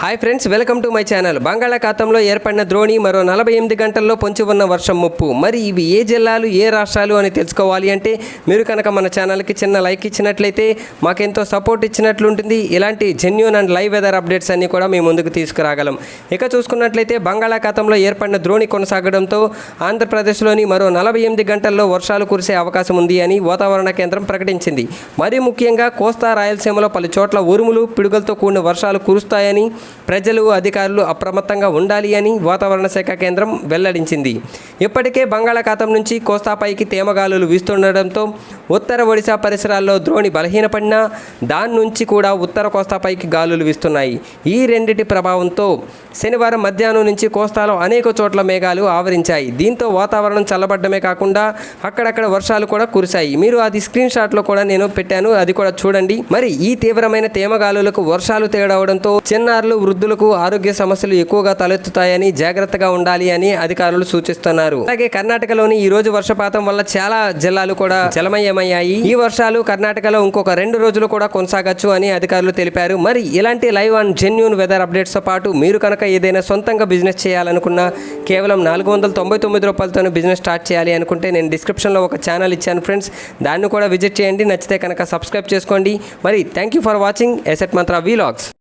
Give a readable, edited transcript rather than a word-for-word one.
Hi friends, welcome to my channel. బంగాళాఖాతంలో ఏర్పడిన ద్రోణి మరో 48 గంటల్లో పొంచి ఉన్న వర్షం ముప్పు. మరి ఇవి ఏ జిల్లాలు, ఏ రాష్ట్రాలు అని తెలుసుకోవాలి అంటే మీరు కనుక మన ఛానల్కి చిన్న లైక్ ఇచ్చినట్లయితే మాకెంతో సపోర్ట్ ఇచ్చినట్లుంటుంది. ఇలాంటి genuine and live weather updates అన్నీ కూడా మేము ముందుకు తీసుకురాగలం. ఇక చూసుకున్నట్లయితే బంగాళాఖాతంలో ఏర్పడిన ద్రోణి కొనసాగడంతో ఆంధ్రప్రదేశ్లోని మరో 48 గంటల్లో వర్షాలు కురిసే అవకాశం ఉంది అని వాతావరణ కేంద్రం ప్రకటించింది. మరీ ముఖ్యంగా కోస్తా, రాయలసీమలో పలు చోట్ల ఉరుములు, పిడుగులతో కూడిన వర్షాలు కురుస్తాయని, ప్రజలు, అధికారులు అప్రమత్తంగా ఉండాలి అని వాతావరణ శాఖ కేంద్రం వెల్లడించింది. ఇప్పటికే బంగాళాఖాతం నుంచి కోస్తాపైకి తేమగాలులు వీస్తుండటంతో ఉత్తర ఒడిశా పరిసరాల్లో ద్రోణి బలహీనపడినా దాని నుంచి కూడా ఉత్తర కోస్తాపైకి గాలులు వీస్తున్నాయి. ఈ రెండిటి ప్రభావంతో శనివారం మధ్యాహ్నం నుంచి కోస్తాలో అనేక చోట్ల మేఘాలు ఆవరించాయి. దీంతో వాతావరణం చల్లబడ్డమే కాకుండా అక్కడక్కడ వర్షాలు కూడా కురిశాయి. మీరు అది స్క్రీన్ షాట్లో కూడా నేను పెట్టాను, అది కూడా చూడండి. మరి ఈ తీవ్రమైన తేమగాలులకు వర్షాలు తేడవడంతో చిన్నారులు, వృద్ధులకు ఆరోగ్య సమస్యలు ఎక్కువగా తలెత్తుతాయని జాగ్రత్తగా ఉండాలి అని అధికారులు సూచిస్తున్నారు. అలాగే కర్ణాటకలోని ఈ రోజు వర్షపాతం వల్ల చాలా జిల్లాలు కూడా జలమయమయ్యాయి. ఈ వర్షాలు కర్ణాటకలో ఇంకొక 2 రోజులు కూడా కొనసాగచ్చు అని అధికారులు తెలిపారు. మరి ఇలాంటి live and genuine weather updates తో పాటు మీరు కనుక ఏదైనా సొంతంగా బిజినెస్ చేయాలనుకున్నా కేవలం 499 రూపాయలతోనే బిజినెస్ స్టార్ట్ చేయాలి అనుకుంటే నేను డిస్క్రిప్షన్లో ఒక ఛానల్ ఇచ్చాను ఫ్రెండ్స్, దాన్ని కూడా విజిట్ చేయండి. నచ్చితే కనుక సబ్స్క్రైబ్ చేసుకోండి. మరి thank you for watching asset Mantra vlogs.